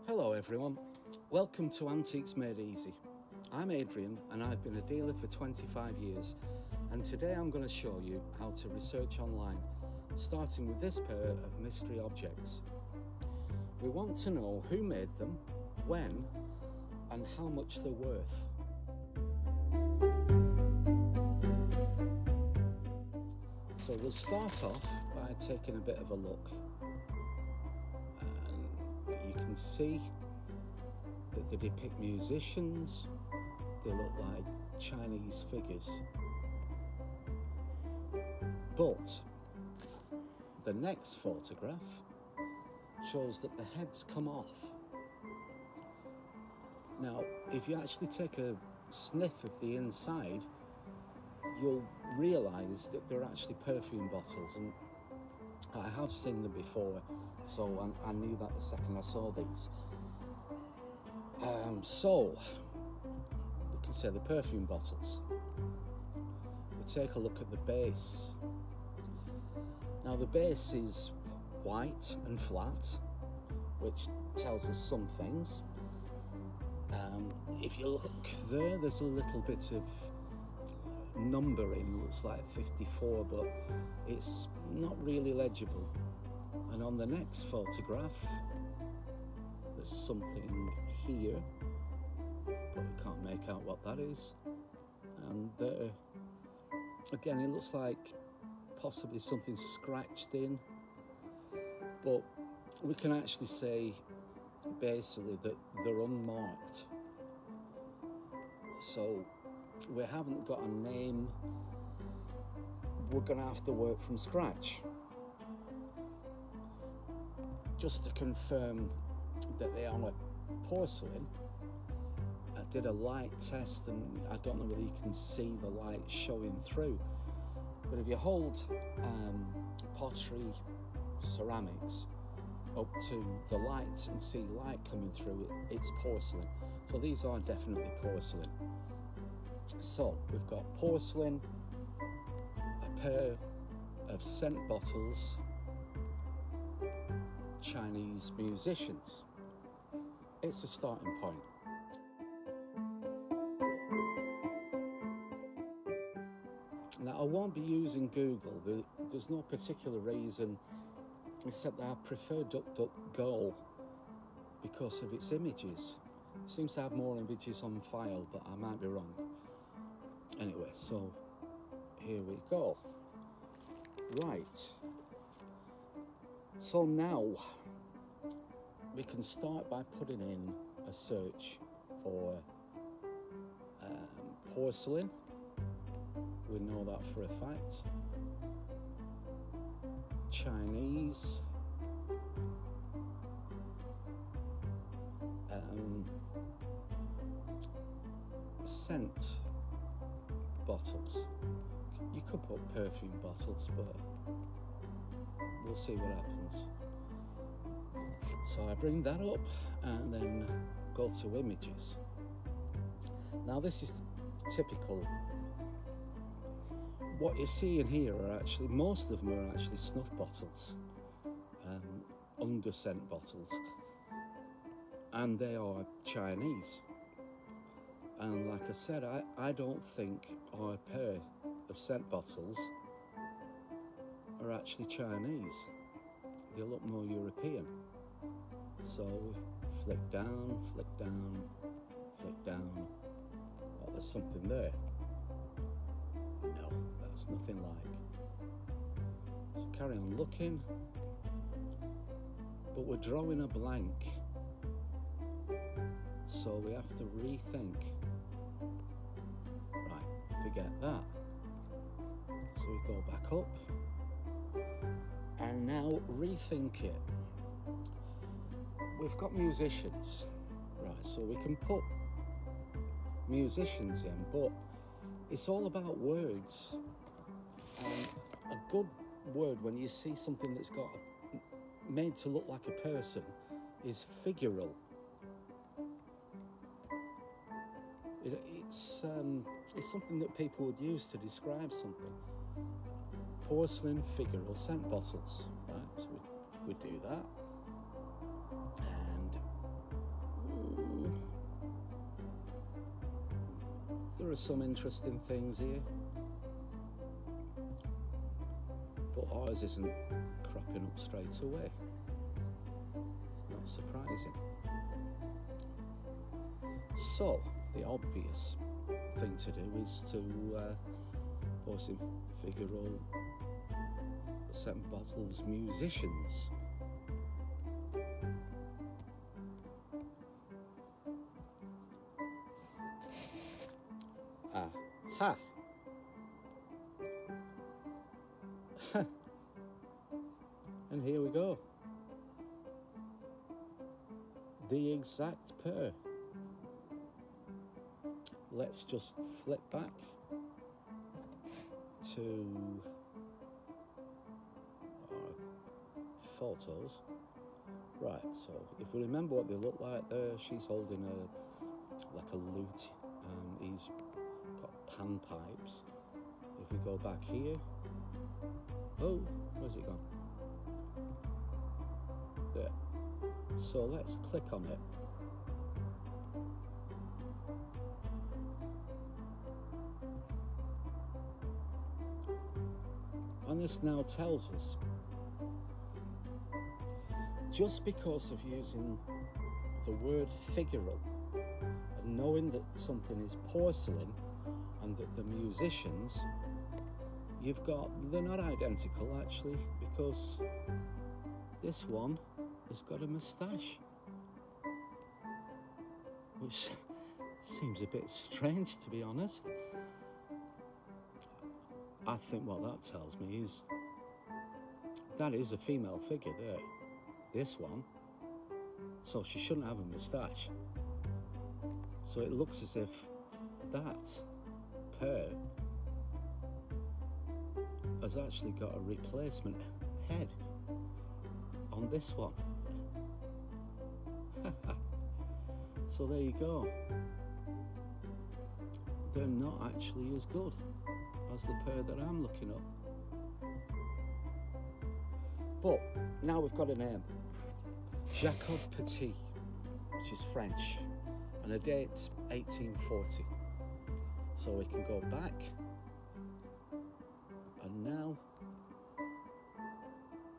Hello everyone, welcome to Antiques Made Easy. I'm Adrian and I've been a dealer for 25 years, and today I'm going to show you how to research online, starting with this pair of mystery objects. We want to know who made them, when, and how much they're worth. So we'll start off by taking a bit of a look. You can see that they depict musicians. They look like Chinese figures. But the next photograph shows that the heads come off. Now, if you actually take a sniff of the inside, you'll realise that they're actually perfume bottles, and I have seen them before, so I knew that the second I saw these. So we can say the perfume bottles. We take a look at the base. Now the base is white and flat, which tells us some things. If you look there, there's a little bit of numbering, looks like 54, but it's not really legible. And on the next photograph there's something here, but we can't make out what that is. And there again, it looks like possibly something scratched in, but we can actually say basically that they're unmarked, so we haven't got a name. We're going to have to work from scratch. Just to confirm that they are porcelain, I did a light test, and I don't know whether you can see the light showing through, but if you hold pottery ceramics up to the light and see light coming through, it's porcelain. So these are definitely porcelain. So we've got porcelain, a pair of scent bottles, Chinese musicians. It's a starting point. Now I won't be using Google. There's no particular reason except that I prefer DuckDuckGo because of its images. It seems to have more images on file, but I might be wrong. Anyway, so here we go. Right, so now we can start by putting in a search for porcelain. We know that for a fact. Chinese, scent bottles. You could put perfume bottles, but we'll see what happens. So I bring that up and then go to images. Now this is typical. What you see in here are actually, most of them are actually snuff bottles, under scent bottles, and they are Chinese. And like I said, I don't think our pair of scent bottles are actually Chinese. They look more European. So we flick down, flick down, flick down. Oh, there's something there. No, that's nothing like. So carry on looking, but we're drawing a blank. So we have to rethink. Right, forget that. So we go back up and now rethink it. We've got musicians, right, so we can put musicians in, but it's all about words. And a good word, when you see something that's got made to look like a person, is figural. It's something that people would use to describe something. Porcelain figural scent bottles, right? So we do that, and There are some interesting things here, but ours isn't cropping up straight away. Not surprising. So the obvious thing to do is to porcelain figural scent bottles musicians. Aha! And here we go. The exact pair. Let's just flip back to our photos. Right, so if we remember what they look like there, she's holding like a lute, and he's got pan pipes. If we go back here, oh, where's it gone? There. So let's click on it. And this now tells us, just because of using the word figural and knowing that something is porcelain and that the musicians, they're not identical actually, because this one has got a moustache, which seems a bit strange, to be honest. I think what that tells me is that is a female figure there, this one, so she shouldn't have a moustache. So it looks as if that pair has actually got a replacement head on this one. So there you go. They're not actually as good as the pair that I'm looking up. But now we've got a name, Jacob Petit, which is French, and a date 1840. So we can go back, and now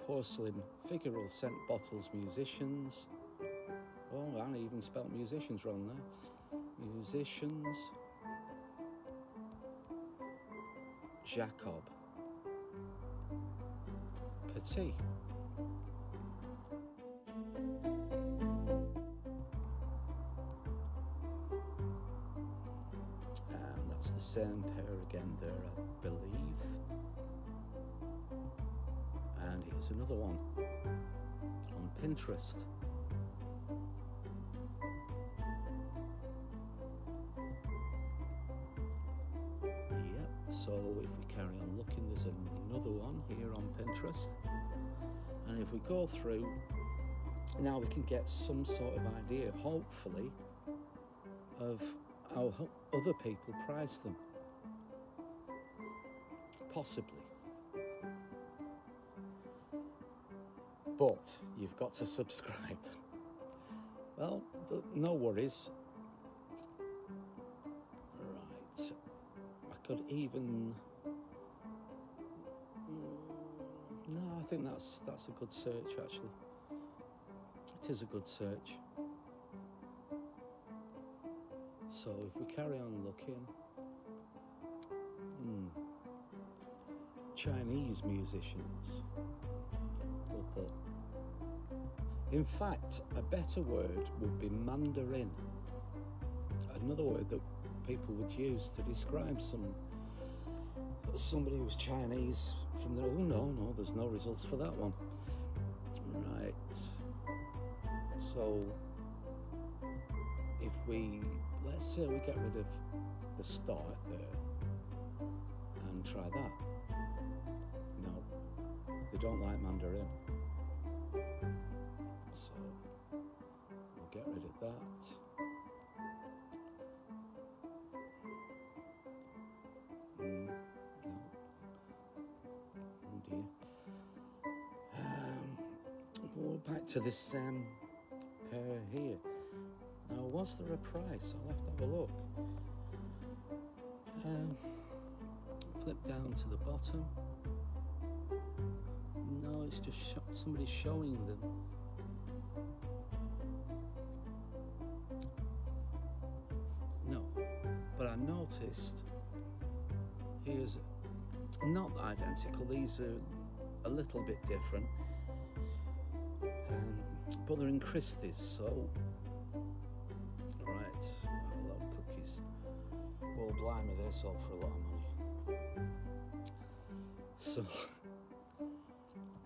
porcelain figural scent bottles musicians. Oh, I even spelt musicians wrong there. Musicians. Jacob Petit. And that's the same pair again there, I believe. And here's another one on Pinterest. So if we carry on looking, there's another one here on Pinterest. And if we go through, now we can get some sort of idea, hopefully, of how other people price them. Possibly. But you've got to subscribe. Well, no worries. Right. I could even... No, I think that's a good search, actually. It is a good search. So if we carry on looking... Chinese musicians. We'll put. In fact, a better word would be Mandarin. Another word that people would use to describe somebody who's Chinese from the... Oh, no, there's no results for that one. Right. So, if let's say we get rid of the start there and try that. No, they don't like Mandarin. So, we'll get rid of that. No. Oh dear. We're back to this pair here. Now, was there a price? I'll have to have a look. Flip down to the bottom. No, it's just somebody showing them. No, but I noticed here's not identical. These are a little bit different, but they're in Christie's. So, right, I love cookies. Well, blimey, they sold for a lot of money. So,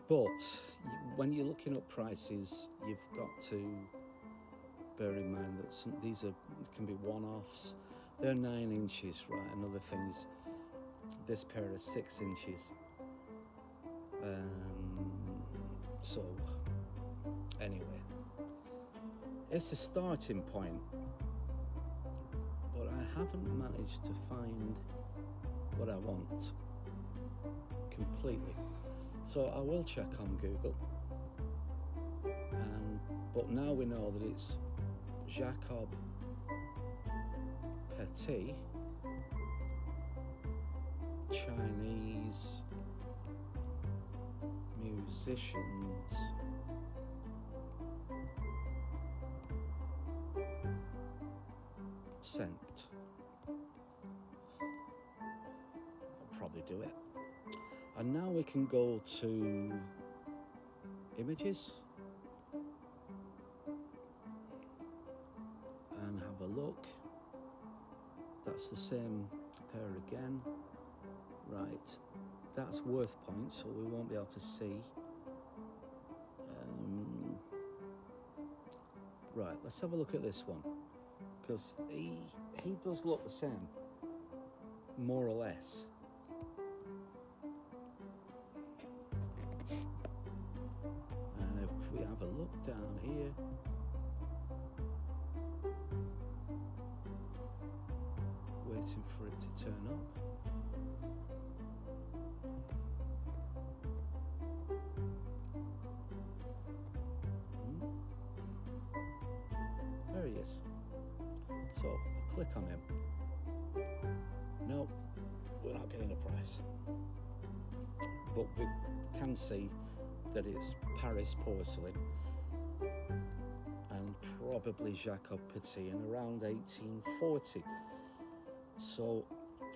but when you're looking up prices, you've got to bear in mind that these can be one-offs. They're 9 inches, right? Another thing is this pair is 6 inches. So anyway, it's a starting point, but I haven't managed to find what I want completely. So I will check on Google, but now we know that it's Jacob Petit, Chinese musicians, scent. I'll probably do it. And now we can go to images and have a look. That's the same pair again. Right, that's worth points, so we won't be able to see. Right, let's have a look at this one, because he does look the same, more or less. And if we have a look down here, waiting for it to turn up. There he is. So I'll click on him. Nope, we're not getting a price. But we can see that it's Paris porcelain and probably Jacob Petit in around 1840. So,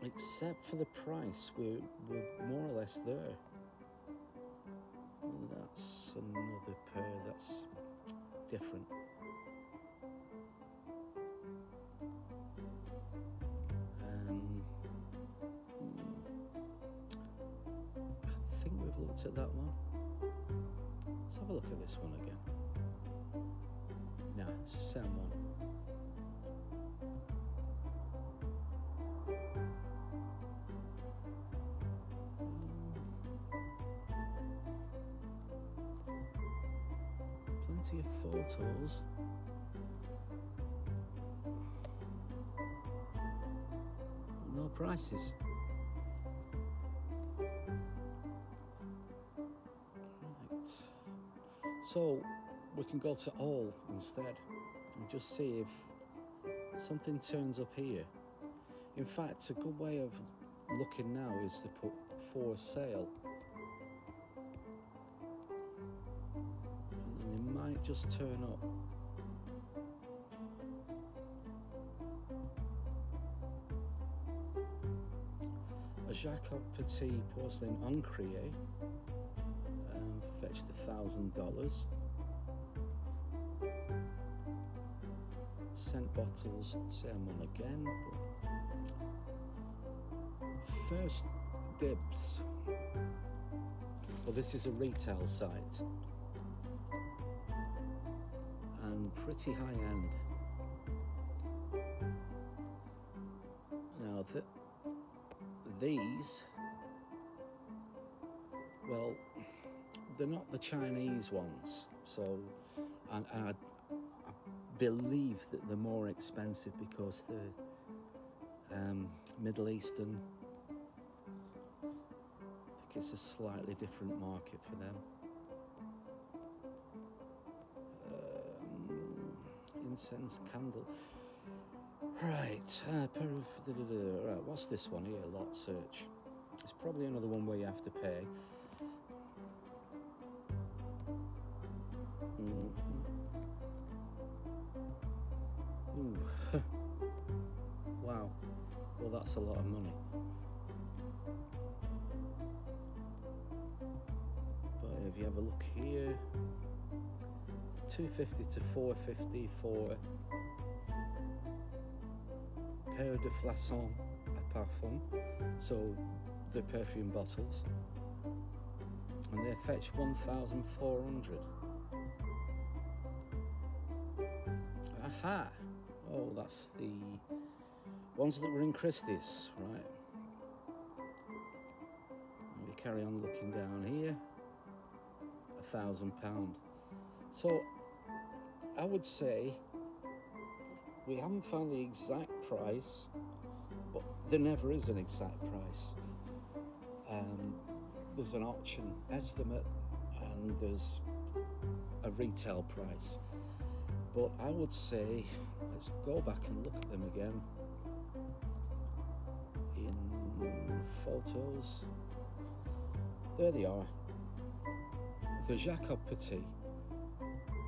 except for the price, we're more or less there. That's another pair that's different. I think we've looked at that one. Let's have a look at this one again. Nah, it's the same one. Plenty of photos. No prices. Right. So we can go to all instead and just see if something turns up here. In fact, a good way of looking now is to put for sale. And they might just turn up. A Jacob Petit porcelain Encrier fetched $1,000. Scent bottles, same one again. But first dibs. Well, this is a retail site and pretty high end. Now these, well, they're not the Chinese ones, so and I believe that they're more expensive because they're Middle Eastern. I think it's a slightly different market for them. Incense candle. Right, right, what's this one here? Lot search. It's probably another one where you have to pay. Ooh. Wow. Well, that's a lot of money. But if you have a look here, $250 to $450 for Paire de Flasons à Parfum, so the perfume bottles, and they fetch 1,400. Aha! Oh, that's the ones that were in Christie's, right? We carry on looking down here. £1,000. So I would say we haven't found the exact price, but there never is an exact price. There's an auction estimate and there's a retail price. But I would say, let's go back and look at them again. In photos, there they are. The Jacob Petit,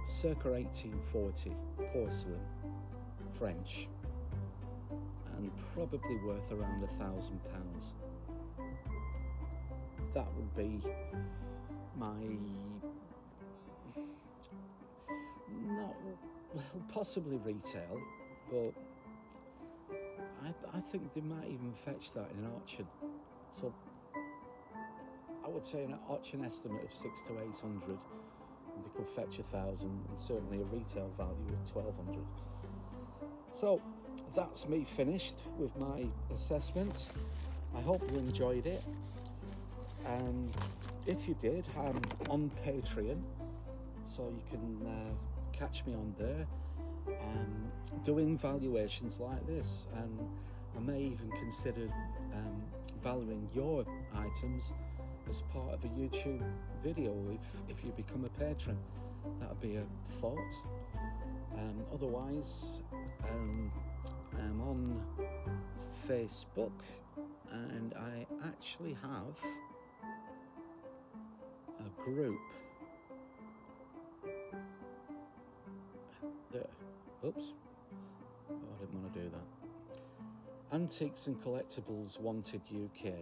circa 1840, porcelain, French, and probably worth around £1,000. That would be my, not, well, possibly retail, but I think they might even fetch that in an auction. So I would say an auction estimate of 600 to 800. They could fetch 1,000, and certainly a retail value of 1,200. So that's me finished with my assessment. I hope you enjoyed it. If you did, I'm on Patreon, so you can catch me on there, doing valuations like this, and I may even consider valuing your items as part of a YouTube video if you become a patron. That would be a thought. Otherwise, I'm on Facebook, and I actually have a group there. Oops, oh, I didn't want to do that. Antiques and Collectibles Wanted UK.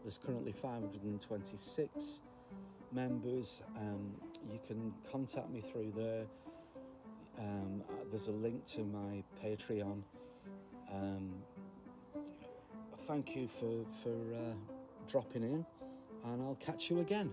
There's currently 526 members. You can contact me through there. There's a link to my Patreon. Thank you for dropping in, and I'll catch you again.